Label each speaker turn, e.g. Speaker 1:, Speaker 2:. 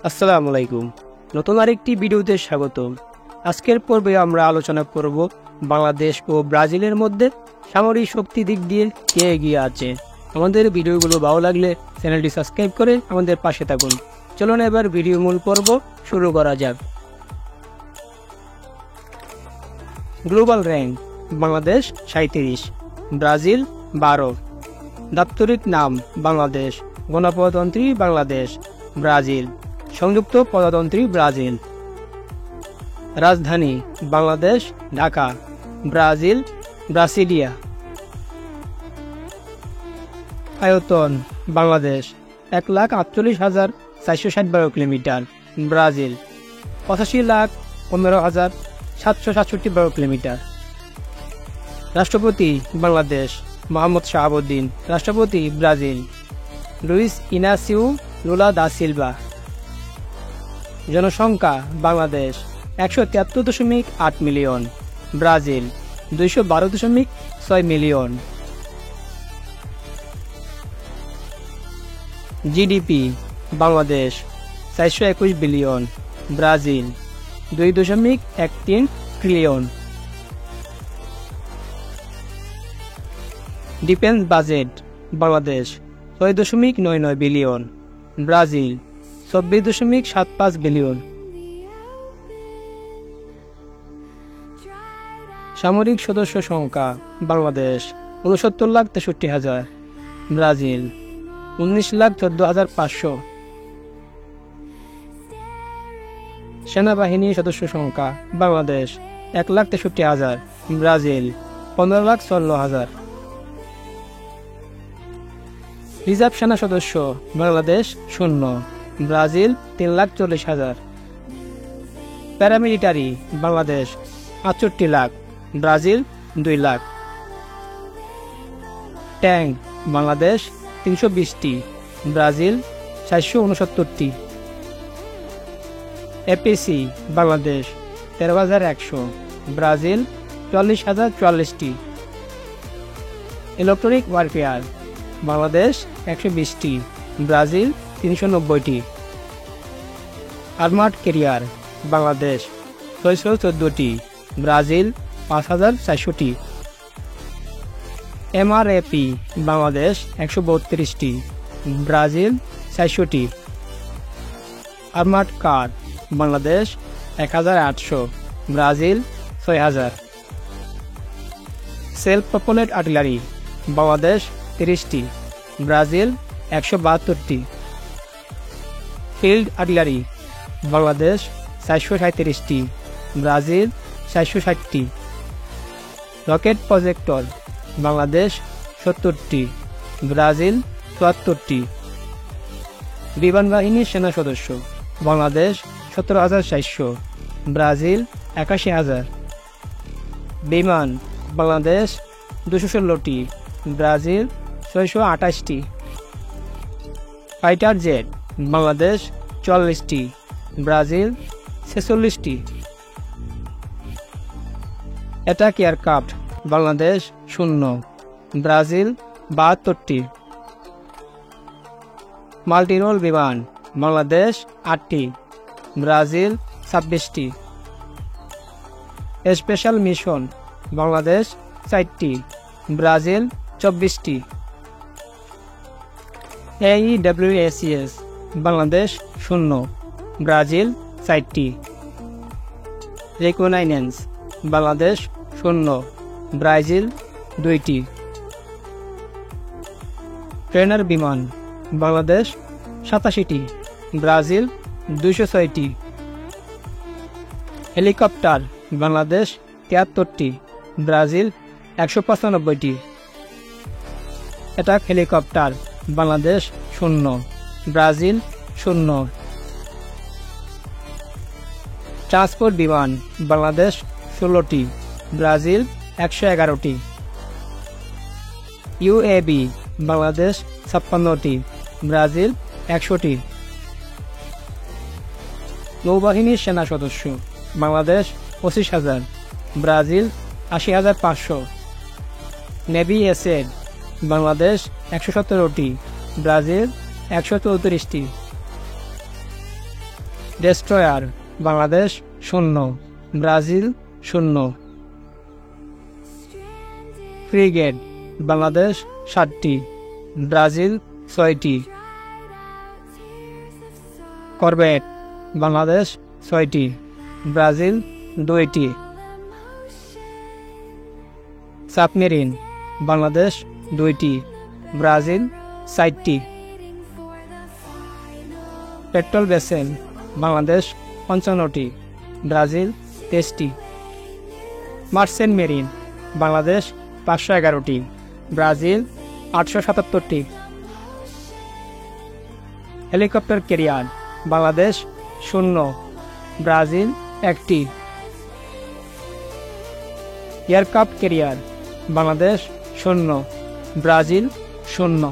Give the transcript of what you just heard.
Speaker 1: আসসালামু আলাইকুম। নতুন আরেকটি ভিডিওতে স্বাগতম। আজকের পর্বে আমরা আলোচনা করব বাংলাদেশ ও ব্রাজিলের মধ্যে সামরিক শক্তি দিক দিয়ে কে এগিয়ে আছে। আমাদের ভিডিওগুলো ভালো লাগলে চ্যানেলটি সাবস্ক্রাইব করে আমাদের পাশে থাকুন। চলুন এবার ভিডিও মূল পর্ব শুরু করা যাক। Global rank: Bangladesh 37, Brazil 12। দাপ্তরিক নাম: বাংলাদেশ, গণপ্রজাতন্ত্রী বাংলাদেশ, ব্রাজিল, সংযুক্ত প্রজাতন্ত্রী ব্রাজিল। রাজধানী: বাংলাদেশ ঢাকা, ব্রাজিল ব্রাসিলিয়া। আয়তন: বাংলাদেশ 1,48,460 বর্গ কিলোমিটার, ব্রাজিল 85,15,767 বর্গ কিলোমিটার। রাষ্ট্রপতি: বাংলাদেশ মোহাম্মদ শাহাবুদ্দিন, রাষ্ট্রপতি Brazil Luis Inacio Lula da Silva. জনসংখ্যা: Bangladesh 173.8 million, Brazil 212.6 million. GDP: Bangladesh 421 billion, Brazil 2.13 trillion. Defence budget: Bangladesh 6.99 billion, Brazil 24.75 billion. সামরিক সদস্য সংখ্যা: বাংলাদেশ 69,63,000, ব্রাজিল 19,14,500। সেনাবাহিনী সদস্য সংখ্যা: বাংলাদেশ 1,63,000, ব্রাজিল 15,54,000। রিজার্ভ সেনা সদস্য: Bangladesh 0, Brazil 3,40,000। Paramilitary: Bangladesh 68 lakh, Brazil 2 lakh. Tank: Bangladesh 320টি, ব্রাজিল 469টি। এপিসি: বাংলাদেশ 13,100, ব্রাজিল 40,044টি। ইলেকট্রনিক ওয়ারফেয়ার: বাংলাদেশ 120টি, ব্রাজিল 390টি। আর্মার্ড ক্যারিয়ার: বাংলাদেশ 614টি, ব্রাজিল 5,400টি। এমআরএপি: বাংলাদেশ 132টি, ব্রাজিল 400টি। Armoured car: Bangladesh 1,800, Brazil 6,000। Self propelled artillery: Bangladesh 30টি, ব্রাজিল 172টি। ফিল্ড আর্টিলারি: বাংলাদেশ 437টি, ব্রাজিল 460টি। রকেট প্রজেক্টর: বাংলাদেশ 70টি, ব্রাজিল 74টি। বিমান বাহিনীর সেনা সদস্য: বাংলাদেশ 17,400, ব্রাজিল 81,000। বিমান: বাংলাদেশ 216টি, ব্রাজিল 628টি। ফাইটার জেট: বাংলাদেশ 44টি, ব্রাজিল 46টি। অ্যাটাক এয়ারক্রাফট: বাংলাদেশ 0, ব্রাজিল 72টি। মাল্টিরোল বিমান: বাংলাদেশ 8টি, ব্রাজিল 26টি। স্পেশাল মিশন: বাংলাদেশ 4টি, ব্রাজিল 24টি। AEWACS: বাংলাদেশ 0, ব্রাজিল 4টি। রিকনাইন্যান্স: বাংলাদেশ 0, ব্রাজিল 2টি। ট্রেনার বিমান: বাংলাদেশ 87টি, ব্রাজিল 206টি। হেলিকপ্টার: বাংলাদেশ 73টি, ব্রাজিল 195টি। Attack helicopter: Bangladesh 0, Brazil 0। Transport বিমান: বাংলাদেশ 16টি, ব্রাজিল 111টি। ইউএভি: বাংলাদেশ 56টি, ব্রাজিল 100টি। নৌবাহিনীর সেনা সদস্য: Bangladesh 25,000, Brazil 80,500। Navy asset: Bangladesh 117টি, ব্রাজিল 134টি। Destroyer Bangladesh 0, Brazil 0। Frigate Bangladesh 7টি, ব্রাজিল 6টি। করভেট বাংলাদেশ 6টি, ব্রাজিল 2টি। সাবমেরিন বাংলাদেশ 2টি, ব্রাজিল 4টি। পেট্রোল ভেসেল বাংলাদেশ 55টি, ব্রাজিল 23টি। মার্চেন্ট মেরিন বাংলাদেশ 511টি, ব্রাজিল 877টি। হেলিকপ্টার ক্যারিয়ার বাংলাদেশ 0, ব্রাজিল 1টি। Aircraft carrier Bangladesh 0, Brazil 0।